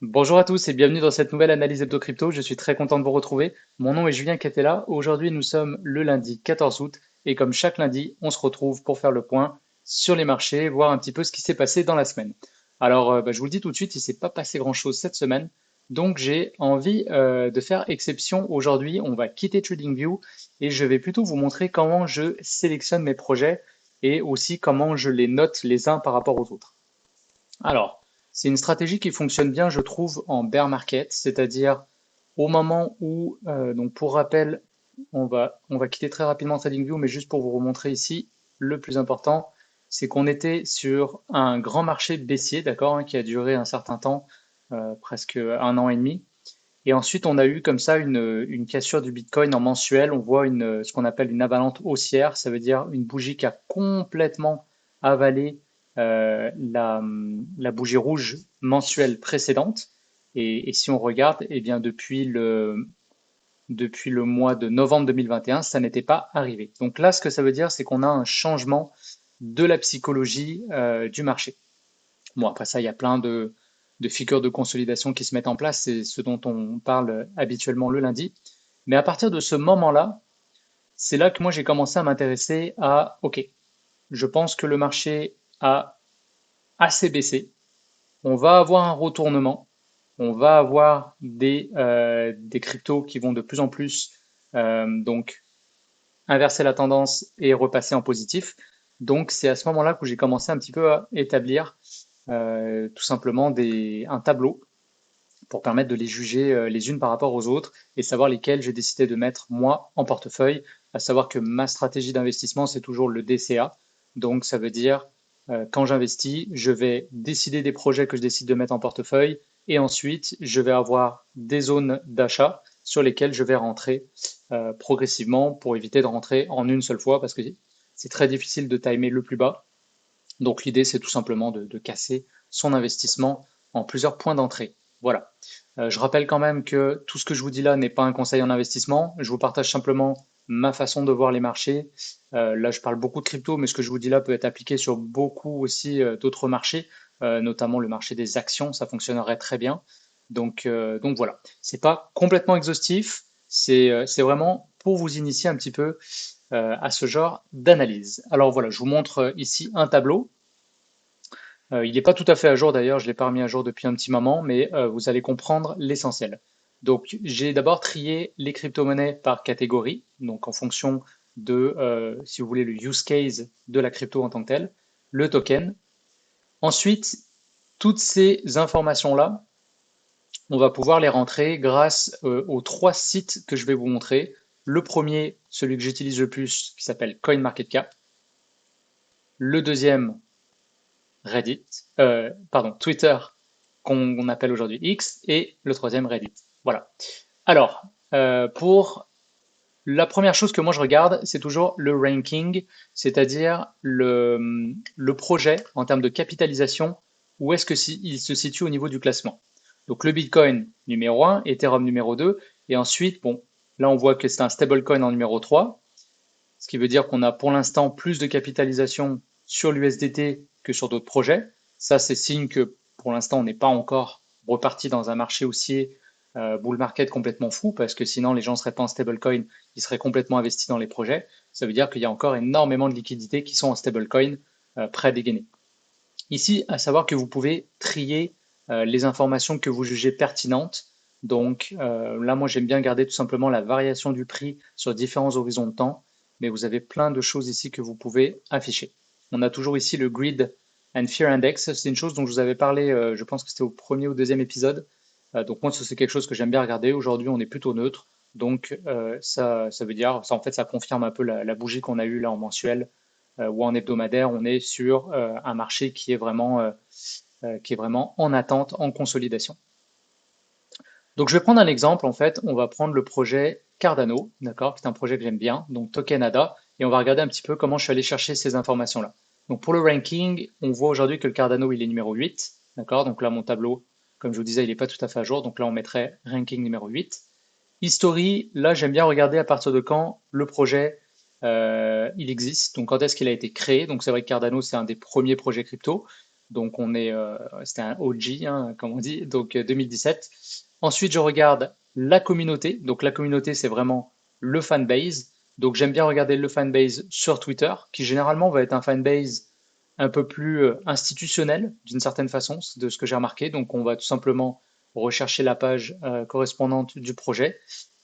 Bonjour à tous et bienvenue dans cette nouvelle analyse hebdo crypto. Je suis très content de vous retrouver. Mon nom est Julien Catella. Aujourd'hui, nous sommes le lundi 14 août et comme chaque lundi, on se retrouve pour faire le point sur les marchés, voir un petit peu ce qui s'est passé dans la semaine. Alors, je vous le dis tout de suite, il ne s'est pas passé grand-chose cette semaine. Donc, j'ai envie de faire exception aujourd'hui. On va quitter TradingView et je vais plutôt vous montrer comment je sélectionne mes projets et aussi comment je les note les uns par rapport aux autres. Alors, c'est une stratégie qui fonctionne bien, je trouve, en bear market, c'est-à-dire au moment où, donc pour rappel, on va quitter très rapidement TradingView, mais juste pour vous remontrer ici, le plus important, c'est qu'on était sur un grand marché baissier, d'accord, qui a duré un certain temps, presque un an et demi. Et ensuite, on a eu comme ça une cassure du Bitcoin en mensuel. On voit ce qu'on appelle une avalanche haussière. Ça veut dire une bougie qui a complètement avalé la bougie rouge mensuelle précédente. Et si on regarde, eh bien depuis le mois de novembre 2021, ça n'était pas arrivé. Donc là, ce que ça veut dire, c'est qu'on a un changement de la psychologie du marché. Bon, après ça, il y a plein de figures de consolidation qui se mettent en place, c'est ce dont on parle habituellement le lundi. Mais à partir de ce moment-là, c'est là que moi j'ai commencé à m'intéresser à, OK, je pense que le marché a assez baissé, on va avoir un retournement, on va avoir des cryptos qui vont de plus en plus donc inverser la tendance et repasser en positif. Donc c'est à ce moment-là que j'ai commencé un petit peu à établir tout simplement un tableau pour permettre de les juger les unes par rapport aux autres et savoir lesquelles j'ai décidé de mettre moi en portefeuille, à savoir que ma stratégie d'investissement, c'est toujours le DCA. Donc ça veut dire quand j'investis, je vais décider des projets que je décide de mettre en portefeuille et ensuite je vais avoir des zones d'achat sur lesquelles je vais rentrer progressivement pour éviter de rentrer en une seule fois parce que c'est très difficile de timer le plus bas. Donc l'idée, c'est tout simplement de casser son investissement en plusieurs points d'entrée. Voilà. Je rappelle quand même que tout ce que je vous dis là n'est pas un conseil en investissement. Je vous partage simplement ma façon de voir les marchés. Là, je parle beaucoup de crypto, mais ce que je vous dis là peut être appliqué sur beaucoup aussi d'autres marchés, notamment le marché des actions. Ça fonctionnerait très bien. Donc voilà. C'est pas complètement exhaustif. C'est vraiment pour vous initier un petit peu à ce genre d'analyse. Alors voilà, je vous montre ici un tableau. Il n'est pas tout à fait à jour d'ailleurs, je ne l'ai pas remis à jour depuis un petit moment, mais vous allez comprendre l'essentiel. Donc j'ai d'abord trié les crypto-monnaies par catégorie, donc en fonction de, si vous voulez, le use case de la crypto en tant que telle, le token. Ensuite, toutes ces informations-là, on va pouvoir les rentrer grâce aux trois sites que je vais vous montrer. Le premier, celui que j'utilise le plus, qui s'appelle CoinMarketCap. Le deuxième, Reddit, pardon, Twitter, qu'on appelle aujourd'hui X, et le troisième Reddit. Voilà. Alors, pour la première chose que moi je regarde, c'est toujours le ranking, c'est-à-dire le projet en termes de capitalisation, où est-ce que il se situe au niveau du classement. Donc le Bitcoin numéro 1, Ethereum numéro 2, et ensuite, bon, là on voit que c'est un stablecoin en numéro 3, ce qui veut dire qu'on a pour l'instant plus de capitalisation sur l'USDT que sur d'autres projets. Ça, c'est signe que pour l'instant, on n'est pas encore reparti dans un marché haussier bull market complètement fou, parce que sinon les gens ne seraient pas en stablecoin, ils seraient complètement investis dans les projets. Ça veut dire qu'il y a encore énormément de liquidités qui sont en stablecoin prêts à dégainer. Ici, à savoir que vous pouvez trier les informations que vous jugez pertinentes. Donc là, moi, j'aime bien garder tout simplement la variation du prix sur différents horizons de temps, mais vous avez plein de choses ici que vous pouvez afficher. On a toujours ici le Greed and Fear Index. C'est une chose dont je vous avais parlé, je pense que c'était au premier ou deuxième épisode. Donc moi, c'est quelque chose que j'aime bien regarder. Aujourd'hui, on est plutôt neutre. Donc ça veut dire, ça en fait, ça confirme un peu la bougie qu'on a eue là en mensuel ou en hebdomadaire. On est sur un marché qui est vraiment en attente, en consolidation. Donc je vais prendre un exemple, en fait, on va prendre le projet Cardano, d'accord, qui est un projet que j'aime bien, donc Tokenada, et on va regarder un petit peu comment je suis allé chercher ces informations-là. Donc pour le ranking, on voit aujourd'hui que le Cardano, il est numéro 8, d'accord, donc là mon tableau, comme je vous disais, il n'est pas tout à fait à jour, donc là on mettrait ranking numéro 8. History, là j'aime bien regarder à partir de quand le projet il existe, donc quand est-ce qu'il a été créé, donc c'est vrai que Cardano c'est un des premiers projets crypto, Donc c'était un OG, hein, comme on dit, donc 2017. Ensuite, je regarde la communauté. Donc la communauté, c'est vraiment le fanbase. Donc j'aime bien regarder le fanbase sur Twitter, qui généralement va être un fanbase un peu plus institutionnel, d'une certaine façon, c'est de ce que j'ai remarqué. Donc on va tout simplement rechercher la page correspondante du projet.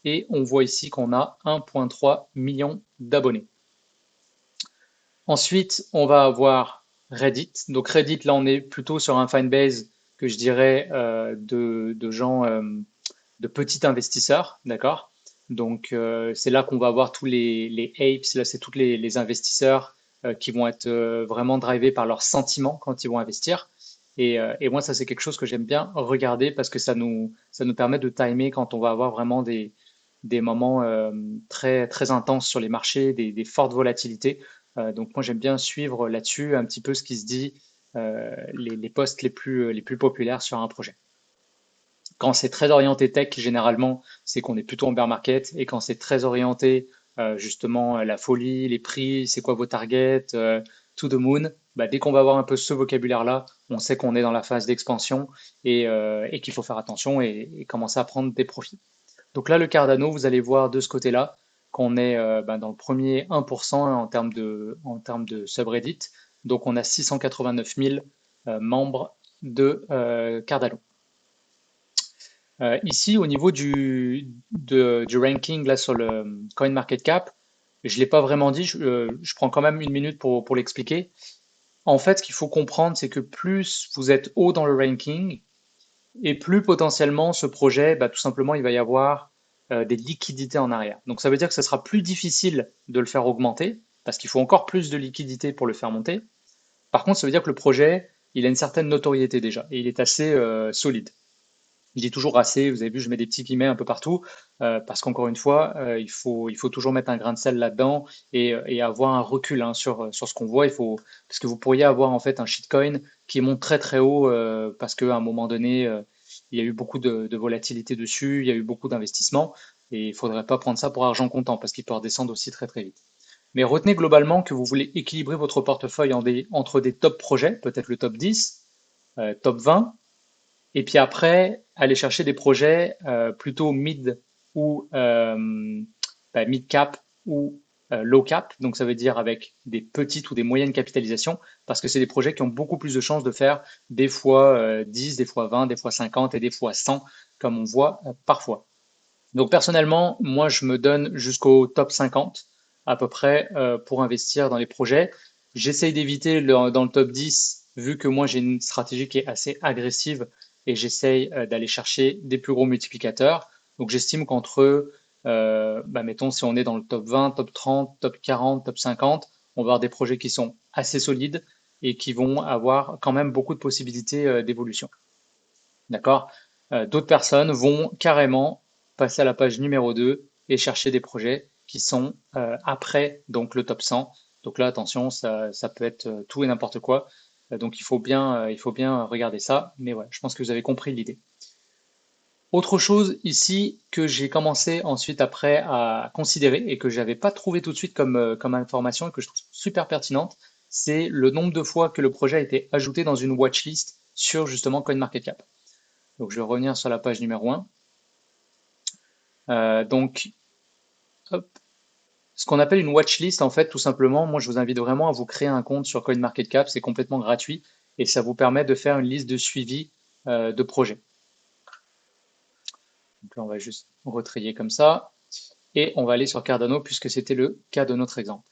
Et on voit ici qu'on a 1,3 million d'abonnés. Ensuite, on va avoir Reddit. Donc Reddit, là, on est plutôt sur un fanbase que je dirais de gens, de petits investisseurs, d'accord? Donc c'est là qu'on va avoir tous les apes, là c'est tous les investisseurs qui vont être vraiment drivés par leurs sentiments quand ils vont investir. Et moi, ça c'est quelque chose que j'aime bien regarder parce que ça nous permet de timer quand on va avoir vraiment des moments très, très intenses sur les marchés, des fortes volatilités. Donc moi j'aime bien suivre là-dessus un petit peu ce qui se dit, les posts les plus populaires sur un projet. Quand c'est très orienté tech, généralement, c'est qu'on est plutôt en bear market. Et quand c'est très orienté, justement, la folie, les prix, c'est quoi vos targets, to the moon, bah, dès qu'on va avoir un peu ce vocabulaire-là, on sait qu'on est dans la phase d'expansion et qu'il faut faire attention et commencer à prendre des profits. Donc là, le Cardano, vous allez voir de ce côté-là qu'on est bah, dans le premier 1% hein, en termes de subreddit. Donc on a 689 000 membres de Cardano. Ici, au niveau du ranking là, sur le CoinMarketCap, je ne l'ai pas vraiment dit, je prends quand même une minute pour l'expliquer. En fait, ce qu'il faut comprendre, c'est que plus vous êtes haut dans le ranking, et plus potentiellement ce projet, bah, tout simplement, il va y avoir des liquidités en arrière. Donc ça veut dire que ce sera plus difficile de le faire augmenter, parce qu'il faut encore plus de liquidités pour le faire monter. Par contre, ça veut dire que le projet, il a une certaine notoriété déjà, et il est assez solide. Je dis toujours assez, vous avez vu, je mets des petits guillemets un peu partout, parce qu'encore une fois, il faut toujours mettre un grain de sel là-dedans et avoir un recul hein, sur ce qu'on voit. Parce que vous pourriez avoir en fait un shitcoin qui monte très très haut parce qu'à un moment donné, il y a eu beaucoup de volatilité dessus, il y a eu beaucoup d'investissements, et il ne faudrait pas prendre ça pour argent comptant parce qu'il peut redescendre aussi très très vite. Mais retenez globalement que vous voulez équilibrer votre portefeuille entre des top projets, peut-être le top 10, top 20, et puis après, aller chercher des projets plutôt mid ou mid cap ou low cap, donc ça veut dire avec des petites ou des moyennes capitalisations, parce que c'est des projets qui ont beaucoup plus de chances de faire des fois 10, des fois 20, des fois 50 et des fois 100, comme on voit parfois. Donc personnellement, moi je me donne jusqu'au top 50 à peu près pour investir dans les projets. J'essaye d'éviter dans le top 10 vu que moi j'ai une stratégie qui est assez agressive et j'essaye d'aller chercher des plus gros multiplicateurs. Donc j'estime qu'entre, mettons si on est dans le top 20, top 30, top 40, top 50, on va avoir des projets qui sont assez solides et qui vont avoir quand même beaucoup de possibilités d'évolution. D'accord? D'autres personnes vont carrément passer à la page numéro 2 et chercher des projets qui sont après donc le top 100. Donc là, attention, ça peut être tout et n'importe quoi. Donc il faut bien regarder ça. Mais ouais, je pense que vous avez compris l'idée. Autre chose ici que j'ai commencé ensuite après à considérer et que j'avais pas trouvé tout de suite comme information et que je trouve super pertinente, c'est le nombre de fois que le projet a été ajouté dans une watchlist sur justement CoinMarketCap. Donc je vais revenir sur la page numéro 1. Donc, hop, ce qu'on appelle une watchlist, en fait, tout simplement, moi je vous invite vraiment à vous créer un compte sur CoinMarketCap, c'est complètement gratuit et ça vous permet de faire une liste de suivi de projets. Donc là, on va juste retrier comme ça et on va aller sur Cardano puisque c'était le cas de notre exemple.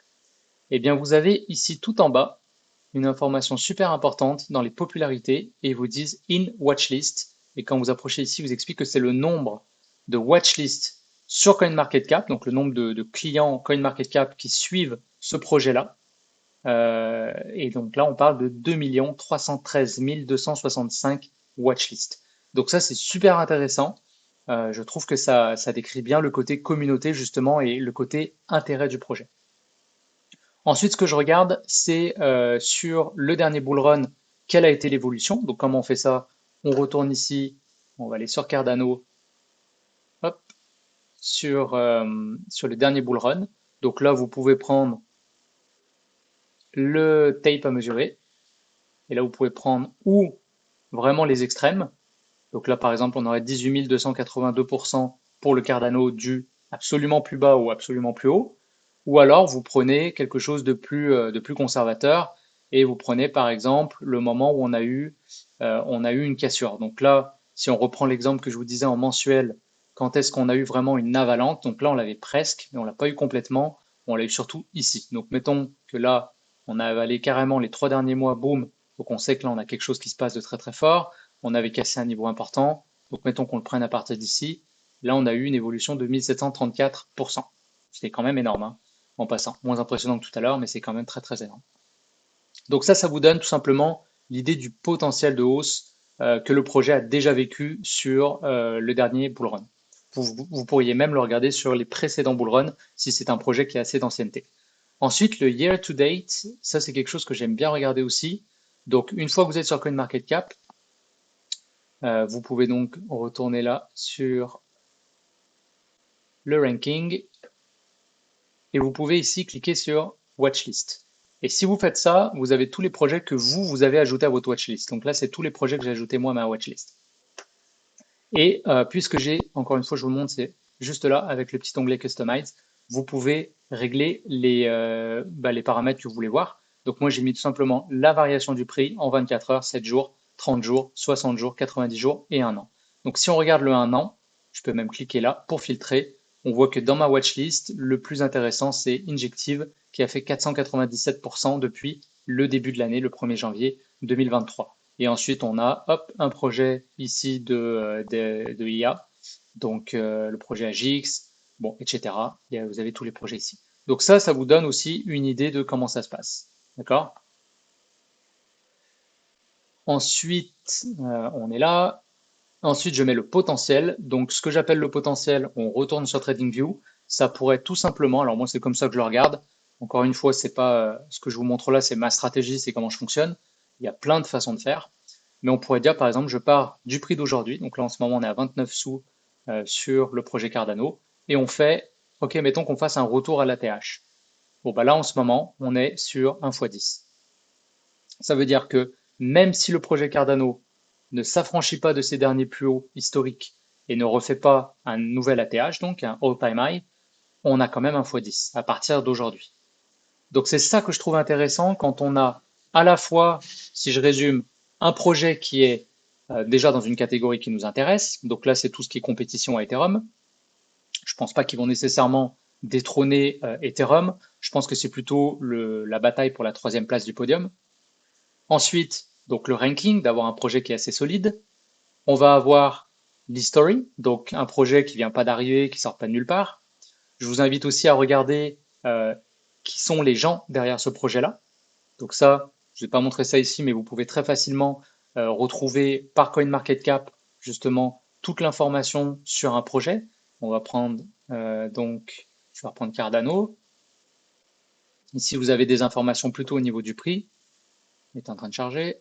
Eh bien, vous avez ici tout en bas une information super importante dans les popularités et ils vous disent in watchlist. Et quand vous approchez ici, ils vous explique que c'est le nombre de watchlist sur CoinMarketCap, donc le nombre de clients CoinMarketCap qui suivent ce projet-là. Et donc là, on parle de 2 313 265 watchlist. Donc ça, c'est super intéressant. Je trouve que ça décrit bien le côté communauté justement et le côté intérêt du projet. Ensuite, ce que je regarde, c'est sur le dernier bull run, quelle a été l'évolution. Donc, comment on fait ça? On retourne ici, on va aller sur Cardano, hop, sur le dernier bull run. Donc là, vous pouvez prendre le tape à mesurer. Et là, vous pouvez prendre ou vraiment les extrêmes. Donc là, par exemple, on aurait 18 282% pour le Cardano du absolument plus bas ou absolument plus haut. Ou alors, vous prenez quelque chose de plus conservateur et vous prenez, par exemple, le moment où on a eu une cassure. Donc là, si on reprend l'exemple que je vous disais en mensuel, quand est-ce qu'on a eu vraiment une avalanche? Donc là, on l'avait presque, mais on l'a pas eu complètement. On l'a eu surtout ici. Donc mettons que là, on a avalé carrément les 3 derniers mois, boum. Donc on sait que là, on a quelque chose qui se passe de très très fort. On avait cassé un niveau important. Donc mettons qu'on le prenne à partir d'ici. Là, on a eu une évolution de 1734%. C'était quand même énorme, hein, en passant. Moins impressionnant que tout à l'heure, mais c'est quand même très très énorme. Donc ça vous donne tout simplement l'idée du potentiel de hausse que le projet a déjà vécu sur le dernier bull run. Vous pourriez même le regarder sur les précédents bull run si c'est un projet qui a assez d'ancienneté. Ensuite, le year to date, ça c'est quelque chose que j'aime bien regarder aussi. Donc une fois que vous êtes sur CoinMarketCap, vous pouvez donc retourner là sur le ranking et vous pouvez ici cliquer sur Watchlist. Et si vous faites ça, vous avez tous les projets que vous avez ajoutés à votre watchlist. Donc là, c'est tous les projets que j'ai ajoutés moi à ma watchlist. Et puisque j'ai, encore une fois, je vous le montre, c'est juste là avec le petit onglet Customize, vous pouvez régler les paramètres que vous voulez voir. Donc moi, j'ai mis tout simplement la variation du prix en 24 heures, 7 jours, 30 jours, 60 jours, 90 jours et 1 an. Donc si on regarde le 1 an, je peux même cliquer là pour filtrer. On voit que dans ma watchlist, le plus intéressant, c'est Injective qui a fait 497% depuis le début de l'année, le 1er janvier 2023. Et ensuite, on a hop, un projet ici de IA, donc le projet AGX, bon, etc. Vous avez tous les projets ici. Donc ça vous donne aussi une idée de comment ça se passe. D'accord? Ensuite, on est là. Ensuite, je mets le potentiel. Donc, ce que j'appelle le potentiel, on retourne sur TradingView. Ça pourrait tout simplement, alors moi, c'est comme ça que je le regarde. Encore une fois, c'est pas ce que je vous montre là, c'est ma stratégie, c'est comment je fonctionne. Il y a plein de façons de faire. Mais on pourrait dire, par exemple, je pars du prix d'aujourd'hui. Donc là, en ce moment, on est à 29 sous sur le projet Cardano. Et on fait, OK, mettons qu'on fasse un retour à l'ATH. Bon, bah là, en ce moment, on est sur 1 x 10. Ça veut dire que même si le projet Cardano ne s'affranchit pas de ses derniers plus hauts historiques et ne refait pas un nouvel ATH, donc un all-time high, on a quand même 1 x 10 à partir d'aujourd'hui. Donc c'est ça que je trouve intéressant quand on a à la fois, si je résume, un projet qui est déjà dans une catégorie qui nous intéresse. Donc là, c'est tout ce qui est compétition à Ethereum. Je ne pense pas qu'ils vont nécessairement détrôner Ethereum. Je pense que c'est plutôt la bataille pour la 3e place du podium. Ensuite, donc le ranking, d'avoir un projet qui est assez solide. On va avoir l'history, donc un projet qui vient pas d'arriver, qui sort pas de nulle part. Je vous invite aussi à regarder qui sont les gens derrière ce projet-là. Donc ça, je ne vais pas montrer ça ici, mais vous pouvez très facilement retrouver par CoinMarketCap justement toute l'information sur un projet. On va prendre donc, je vais reprendre Cardano. Ici, vous avez des informations plutôt au niveau du prix. Il est en train de charger.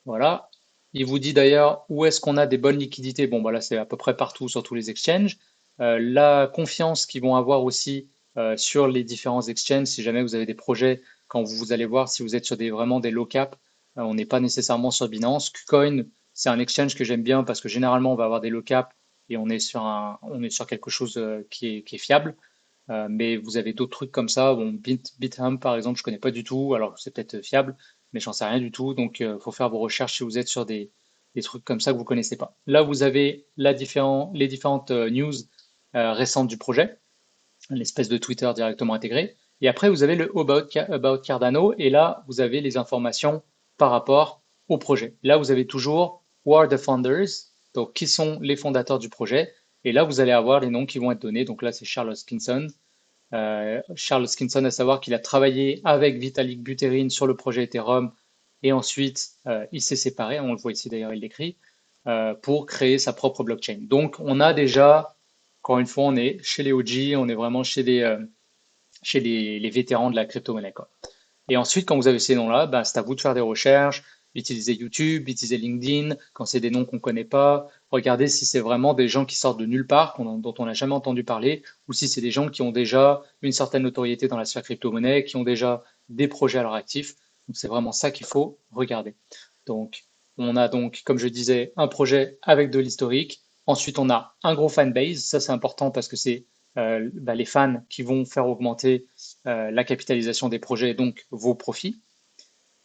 Voilà. Il vous dit d'ailleurs où est-ce qu'on a des bonnes liquidités. Bon, bah là, c'est à peu près partout sur tous les exchanges. La confiance qu'ils vont avoir aussi sur les différents exchanges, si jamais vous avez des projets, quand vous allez voir si vous êtes sur vraiment des low cap, on n'est pas nécessairement sur Binance. KuCoin, c'est un exchange que j'aime bien parce que généralement, on va avoir des low cap et on est sur quelque chose qui est fiable. Mais vous avez d'autres trucs comme ça. Bon, Bithumb, par exemple, je connais pas du tout. Alors, c'est peut-être fiable, mais j'en sais rien du tout. Donc, faut faire vos recherches si vous êtes sur des trucs comme ça que vous connaissez pas. Là, vous avez les différentes news récentes du projet, l'espèce de Twitter directement intégré. Et après, vous avez le About Cardano. Et là, vous avez les informations par rapport au projet. Là, vous avez toujours Who are the founders? Donc, qui sont les fondateurs du projet? Et là, vous allez avoir les noms qui vont être donnés. Donc là, c'est Charles Hoskinson. Charles Hoskinson, à savoir qu'il a travaillé avec Vitalik Buterin sur le projet Ethereum et ensuite il s'est séparé, on le voit ici d'ailleurs, il l'écrit, pour créer sa propre blockchain. Donc on a déjà, encore une fois, on est chez les OG, on est vraiment chez les vétérans de la crypto-monnaie, quoi. Et ensuite, quand vous avez ces noms-là, bah, c'est à vous de faire des recherches, utiliser YouTube, utiliser LinkedIn, quand c'est des noms qu'on ne connaît pas, regardez si c'est vraiment des gens qui sortent de nulle part, dont on n'a jamais entendu parler, ou si c'est des gens qui ont déjà une certaine notoriété dans la sphère crypto-monnaie, qui ont déjà des projets à leur actif. Donc c'est vraiment ça qu'il faut regarder. Donc on a donc, comme je disais, un projet avec de l'historique. Ensuite, on a un gros fanbase. Ça, c'est important parce que c'est les fans qui vont faire augmenter la capitalisation des projets et donc vos profits.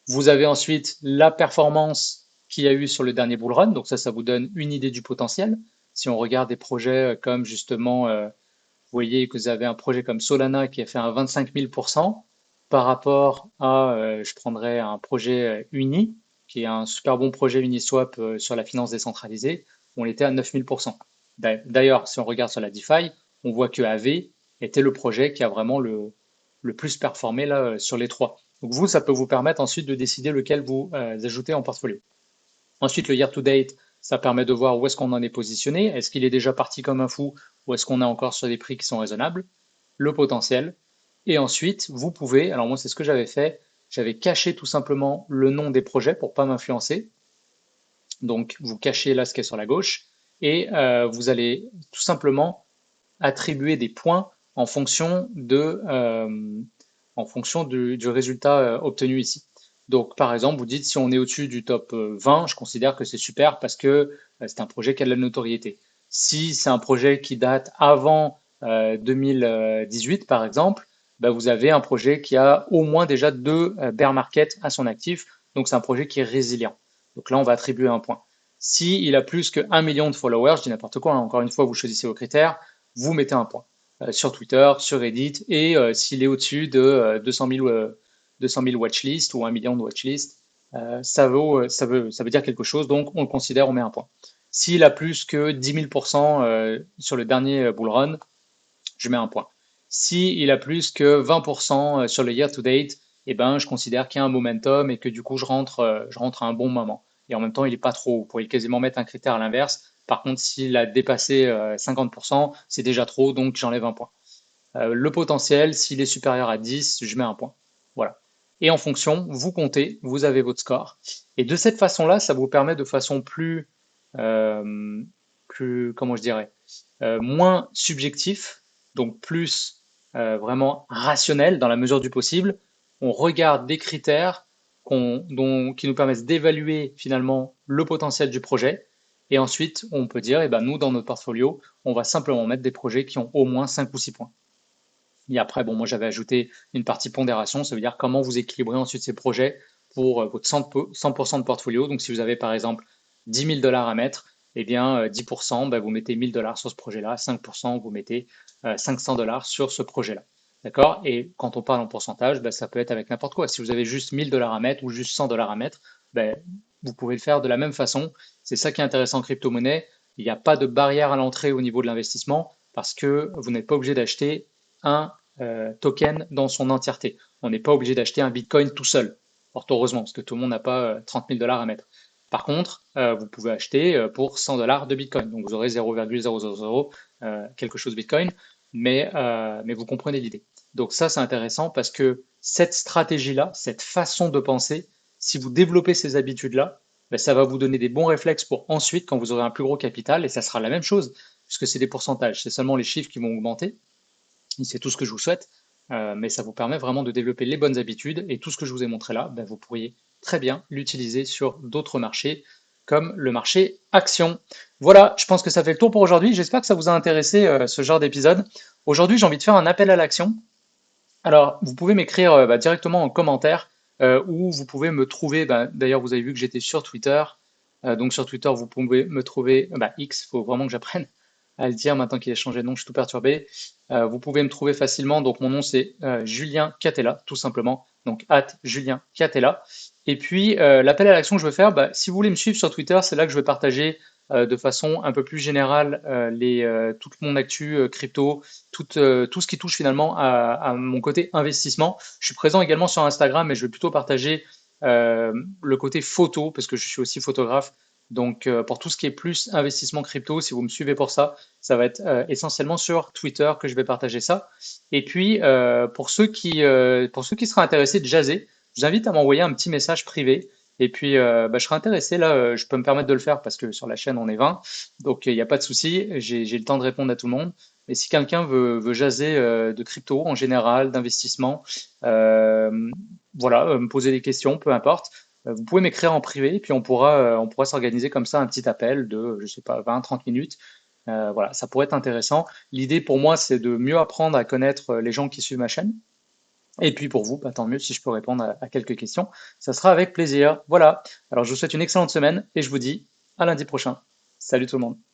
Vous avez ensuite la performance qu'il y a eu sur le dernier bull run. Donc ça vous donne une idée du potentiel. Si on regarde des projets comme justement, vous voyez que vous avez un projet comme Solana qui a fait un 25 000% par rapport à, je prendrais un projet Uni, qui est un super bon projet Uniswap sur la finance décentralisée, on était à 9 000%. D'ailleurs, si on regarde sur la DeFi, on voit que AV était le projet qui a vraiment le plus performé là sur les trois. Donc vous, ça peut vous permettre ensuite de décider lequel vous ajoutez en portfolio. Ensuite, le year to date, ça permet de voir où est-ce qu'on en est positionné. Est-ce qu'il est déjà parti comme un fou ou est-ce qu'on est encore sur des prix qui sont raisonnables? Le potentiel. Et ensuite, vous pouvez, alors moi c'est ce que j'avais fait, j'avais caché tout simplement le nom des projets pour pas m'influencer. Donc vous cachez là ce qui est sur la gauche et vous allez tout simplement attribuer des points en fonction du résultat obtenu ici. Donc, par exemple, vous dites si on est au-dessus du top 20, je considère que c'est super parce que c'est un projet qui a de la notoriété. Si c'est un projet qui date avant 2018, par exemple, bah, vous avez un projet qui a au moins déjà deux bear market à son actif. Donc, c'est un projet qui est résilient. Donc là, on va attribuer un point. Si il a plus que 1 million de followers, je dis n'importe quoi, hein, encore une fois, vous choisissez vos critères, vous mettez un point sur Twitter, sur Reddit, et s'il est au-dessus de 200 000 watchlist ou 1 million de watchlist, ça veut dire quelque chose, donc on le considère, on met un point. S'il a plus que 10 000% sur le dernier bull run, je mets un point. S'il a plus que 20% sur le year to date, eh ben, je considère qu'il y a un momentum et que du coup, je rentre à un bon moment. Et en même temps, il n'est pas trop haut. Vous pourriez quasiment mettre un critère à l'inverse. Par contre, s'il a dépassé 50%, c'est déjà trop, donc j'enlève un point. Le potentiel, s'il est supérieur à 10, je mets un point. Voilà. Et en fonction, vous comptez, vous avez votre score. Et de cette façon-là, ça vous permet de façon comment je dirais, moins subjectif, donc plus vraiment rationnel dans la mesure du possible. On regarde des critères qui nous permettent d'évaluer finalement le potentiel du projet. Et ensuite, on peut dire, eh ben, nous, dans notre portfolio, on va simplement mettre des projets qui ont au moins 5 ou 6 points. Et après, bon, moi, j'avais ajouté une partie pondération, ça veut dire comment vous équilibrez ensuite ces projets pour votre 100% de portfolio. Donc, si vous avez par exemple 10 000 dollars à mettre, eh bien, 10%, bah, vous mettez 1000 dollars sur ce projet-là, 5%, vous mettez 500 dollars sur ce projet-là. D'accord? Et quand on parle en pourcentage, bah, ça peut être avec n'importe quoi. Si vous avez juste 1000 dollars à mettre ou juste 100 dollars à mettre, bah, vous pouvez le faire de la même façon. C'est ça qui est intéressant en crypto-monnaie. Il n'y a pas de barrière à l'entrée au niveau de l'investissement parce que vous n'êtes pas obligé d'acheter un token dans son entièreté. On n'est pas obligé d'acheter un Bitcoin tout seul, fort heureusement, parce que tout le monde n'a pas 30 000 dollars à mettre. Par contre, vous pouvez acheter pour 100 dollars de Bitcoin. Donc vous aurez 0,000 quelque chose Bitcoin, mais vous comprenez l'idée. Donc ça, c'est intéressant parce que cette stratégie-là, cette façon de penser, si vous développez ces habitudes-là, ben, ça va vous donner des bons réflexes pour ensuite, quand vous aurez un plus gros capital, et ça sera la même chose, puisque c'est des pourcentages, c'est seulement les chiffres qui vont augmenter. C'est tout ce que je vous souhaite, mais ça vous permet vraiment de développer les bonnes habitudes et tout ce que je vous ai montré là, ben, vous pourriez très bien l'utiliser sur d'autres marchés comme le marché action. Voilà, je pense que ça fait le tour pour aujourd'hui. J'espère que ça vous a intéressé ce genre d'épisode. Aujourd'hui, j'ai envie de faire un appel à l'action. Alors, vous pouvez m'écrire directement en commentaire ou vous pouvez me trouver. D'ailleurs, vous avez vu que j'étais sur Twitter. Donc, sur Twitter, vous pouvez me trouver. X, il faut vraiment que j'apprenne à le dire maintenant qu'il a changé de nom, je suis tout perturbé. Vous pouvez me trouver facilement. Donc, mon nom, c'est Julien Catella, tout simplement. Donc, @Julien Catella. Et puis, l'appel à l'action que je veux faire, si vous voulez me suivre sur Twitter, c'est là que je vais partager de façon un peu plus générale toute mon actu crypto, tout ce qui touche finalement à mon côté investissement. Je suis présent également sur Instagram, mais je vais plutôt partager le côté photo, parce que je suis aussi photographe. Donc, pour tout ce qui est plus investissement crypto, si vous me suivez pour ça, ça va être essentiellement sur Twitter que je vais partager ça. Et puis, pour ceux qui seraient intéressés de jaser, je vous invite à m'envoyer un petit message privé. Et puis, je serais intéressé, là, je peux me permettre de le faire parce que sur la chaîne, on est 20. Donc, il n'y a pas de souci, j'ai le temps de répondre à tout le monde. Mais si quelqu'un veut jaser de crypto en général, d'investissement, voilà, me poser des questions, peu importe. Vous pouvez m'écrire en privé, puis on pourra s'organiser comme ça un petit appel de, je sais pas, 20-30 minutes. Voilà, ça pourrait être intéressant. L'idée pour moi, c'est de mieux apprendre à connaître les gens qui suivent ma chaîne. Et puis pour vous, bah, tant mieux si je peux répondre à quelques questions. Ça sera avec plaisir. Voilà. Alors je vous souhaite une excellente semaine et je vous dis à lundi prochain. Salut tout le monde.